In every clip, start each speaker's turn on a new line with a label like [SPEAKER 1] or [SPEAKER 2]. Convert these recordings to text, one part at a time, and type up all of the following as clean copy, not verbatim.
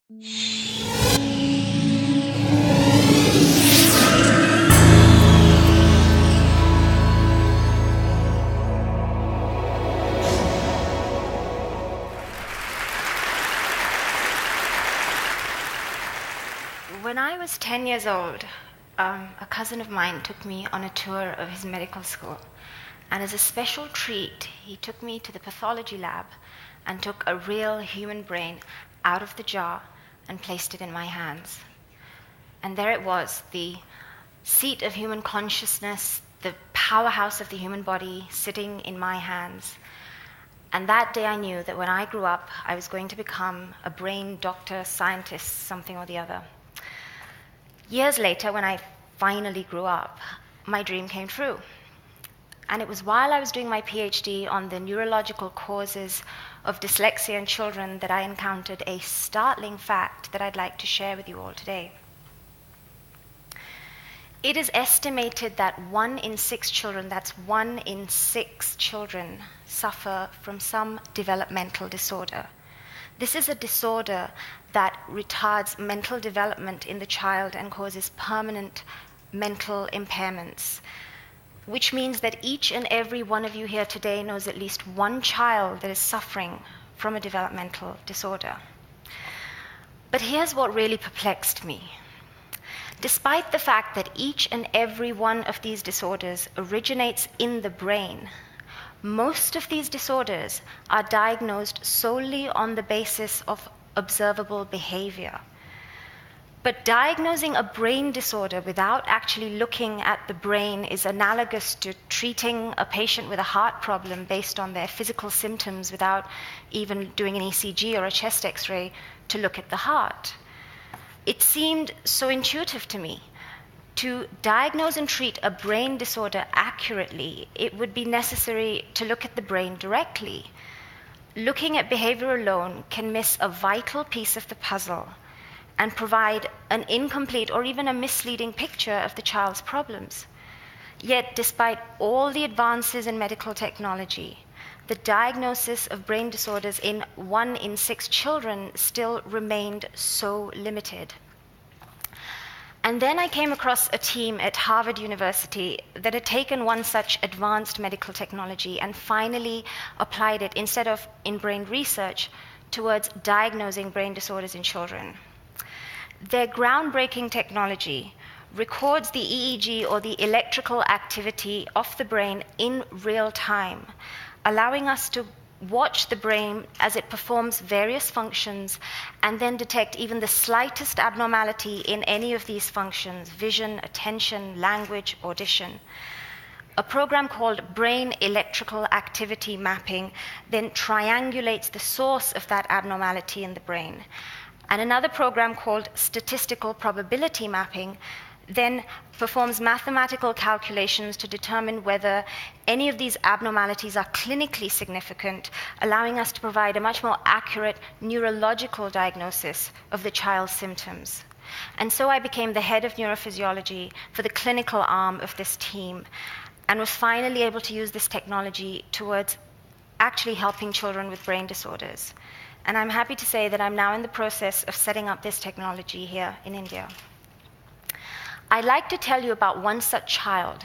[SPEAKER 1] When I was 10 years old, a cousin of mine took me on a tour of his medical school. And as a special treat, he took me to the pathology lab and took a real human brain out of the jar and placed it in my hands. And there it was, the seat of human consciousness, the powerhouse of the human body sitting in my hands. And that day I knew that when I grew up, I was going to become a brain doctor, scientist, something or the other. Years later, when I finally grew up, my dream came true. And it was while I was doing my PhD on the neurological causes of dyslexia in children that I encountered a startling fact that I'd like to share with you all today. It is estimated that 1 in 6 children, that's 1 in 6 children, suffer from some developmental disorder. This is a disorder that retards mental development in the child and causes permanent mental impairments, which means that each and every one of you here today knows at least one child that is suffering from a developmental disorder. But here's what really perplexed me. Despite the fact that each and every one of these disorders originates in the brain, most of these disorders are diagnosed solely on the basis of observable behavior. But diagnosing a brain disorder without actually looking at the brain is analogous to treating a patient with a heart problem based on their physical symptoms without even doing an ECG or a chest X-ray to look at the heart. It seemed so intuitive to me. To diagnose and treat a brain disorder accurately, it would be necessary to look at the brain directly. Looking at behavior alone can miss a vital piece of the puzzle and provide an incomplete or even a misleading picture of the child's problems. Yet, despite all the advances in medical technology, the diagnosis of brain disorders in 1 in 6 children still remained so limited. And then I came across a team at Harvard University that had taken one such advanced medical technology and finally applied it, instead of in brain research, towards diagnosing brain disorders in children. Their groundbreaking technology records the EEG, or the electrical activity of the brain, in real time, allowing us to watch the brain as it performs various functions and then detect even the slightest abnormality in any of these functions: vision, attention, language, audition. A program called brain electrical activity mapping then triangulates the source of that abnormality in the brain. And another program called statistical probability mapping then performs mathematical calculations to determine whether any of these abnormalities are clinically significant, allowing us to provide a much more accurate neurological diagnosis of the child's symptoms. And so I became the head of neurophysiology for the clinical arm of this team, and was finally able to use this technology towards actually helping children with brain disorders. And I'm happy to say that I'm now in the process of setting up this technology here in India. I'd like to tell you about one such child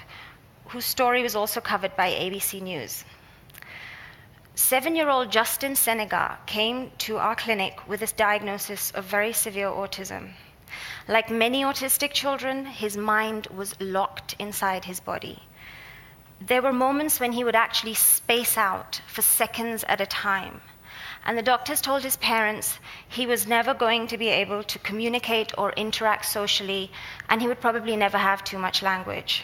[SPEAKER 1] whose story was also covered by ABC News. 7-year-old Justin Senegal came to our clinic with this diagnosis of very severe autism. Like many autistic children, his mind was locked inside his body. There were moments when he would actually space out for seconds at a time. And the doctors told his parents he was never going to be able to communicate or interact socially, and he would probably never have too much language.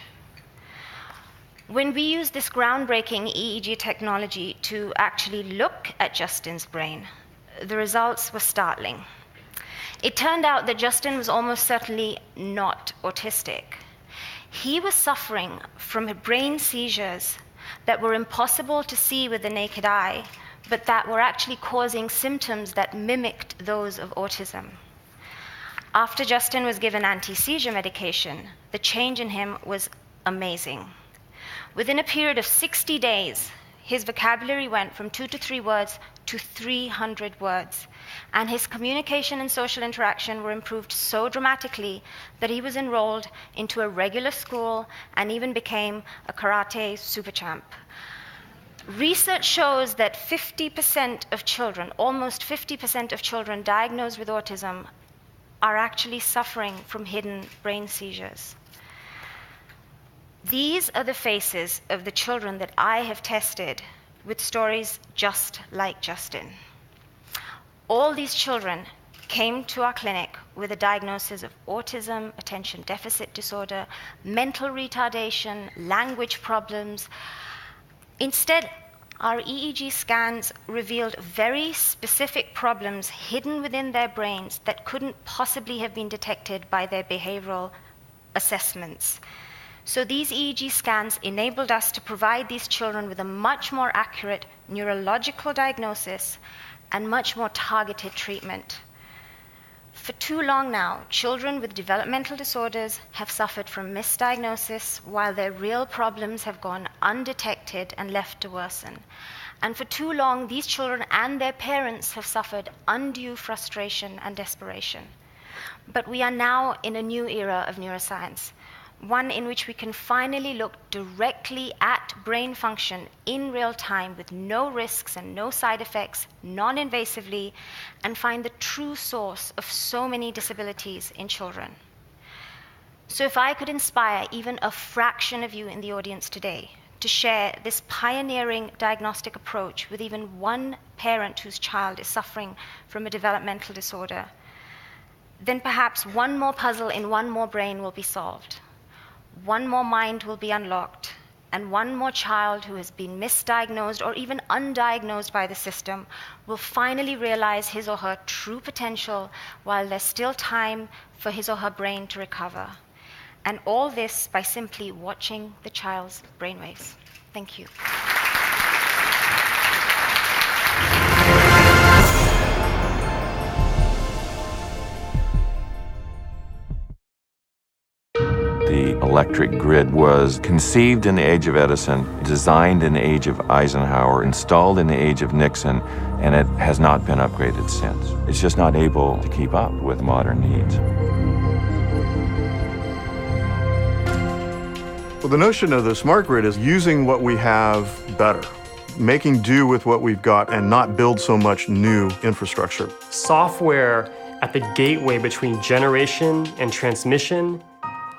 [SPEAKER 1] When we used this groundbreaking EEG technology to actually look at Justin's brain, the results were startling. It turned out that Justin was almost certainly not autistic. He was suffering from brain seizures that were impossible to see with the naked eye, but that were actually causing symptoms that mimicked those of autism. After Justin was given anti-seizure medication, the change in him was amazing. Within a period of 60 days, his vocabulary went from 2 to 3 words to 300 words, and his communication and social interaction were improved so dramatically that he was enrolled into a regular school and even became a karate super champ. Research shows that 50% of children, almost 50% of children diagnosed with autism, are actually suffering from hidden brain seizures. These are the faces of the children that I have tested with stories just like Justin. All these children came to our clinic with a diagnosis of autism, attention deficit disorder, mental retardation, language problems. Instead, our EEG scans revealed very specific problems hidden within their brains that couldn't possibly have been detected by their behavioral assessments. So these EEG scans enabled us to provide these children with a much more accurate neurological diagnosis and much more targeted treatment. For too long now, children with developmental disorders have suffered from misdiagnosis while their real problems have gone undetected and left to worsen. And for too long, these children and their parents have suffered undue frustration and desperation. But we are now in a new era of neuroscience, one in which we can finally look directly at brain function in real time with no risks and no side effects, non-invasively, and find the true source of so many disabilities in children. So if I could inspire even a fraction of you in the audience today to share this pioneering diagnostic approach with even one parent whose child is suffering from a developmental disorder, then perhaps one more puzzle in one more brain will be solved. One more mind will be unlocked, and one more child who has been misdiagnosed or even undiagnosed by the system will finally realize his or her true potential while there's still time for his or her brain to recover. And all this by simply watching the child's brainwaves. Thank you.
[SPEAKER 2] The electric grid was conceived in the age of Edison, designed in the age of Eisenhower, installed in the age of Nixon, and it has not been upgraded since. It's just not able to keep up with modern needs.
[SPEAKER 3] Well, the notion of the smart grid is using what we have better, making do with what we've got and not build so much new infrastructure.
[SPEAKER 4] Software at the gateway between generation and transmission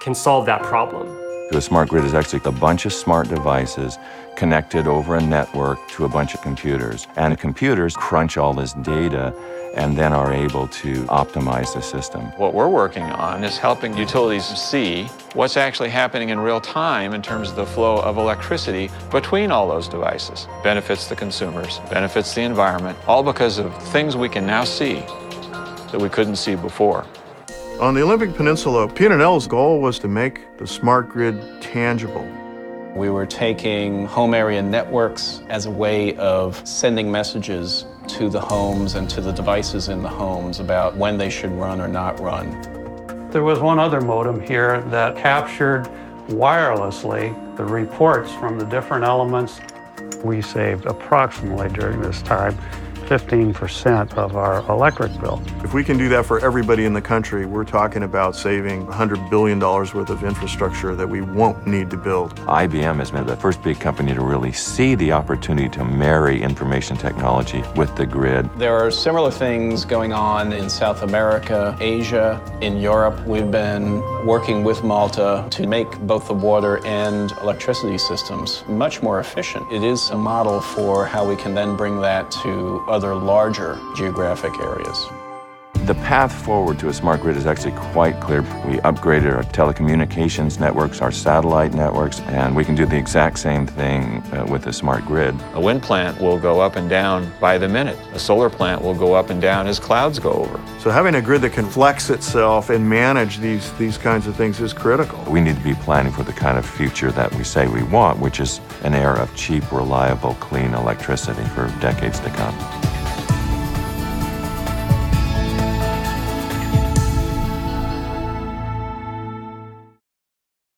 [SPEAKER 4] can solve that problem.
[SPEAKER 2] The smart grid is actually a bunch of smart devices connected over a network to a bunch of computers. And the computers crunch all this data and then are able to optimize the system.
[SPEAKER 5] What we're working on is helping utilities see what's actually happening in real time in terms of the flow of electricity between all those devices. Benefits the consumers, benefits the environment, all because of things we can now see that we couldn't see before.
[SPEAKER 3] On the Olympic Peninsula, P&L's goal was to make the smart grid tangible.
[SPEAKER 6] We were taking home area networks as a way of sending messages to the homes and to the devices in the homes about when they should run or not run.
[SPEAKER 7] There was one other modem here that captured wirelessly the reports from the different elements. We saved approximately during this time 15% of our electric bill.
[SPEAKER 3] If we can do that for everybody in the country, we're talking about saving $100 billion worth of infrastructure that we won't need to build.
[SPEAKER 2] IBM has been the first big company to really see the opportunity to marry information technology with the grid.
[SPEAKER 6] There are similar things going on in South America, Asia, in Europe. We've been working with Malta to make both the water and electricity systems much more efficient. It is a model for how we can then bring that to other larger geographic areas.
[SPEAKER 2] The path forward to a smart grid is actually quite clear. We upgraded our telecommunications networks, our satellite networks, and we can do the exact same thing with a smart grid.
[SPEAKER 5] A wind plant will go up and down by the minute. A solar plant will go up and down as clouds go over.
[SPEAKER 3] So having a grid that can flex itself and manage these kinds of things is critical.
[SPEAKER 2] We need to be planning for the kind of future that we say we want, which is an era of cheap, reliable, clean electricity for decades to come.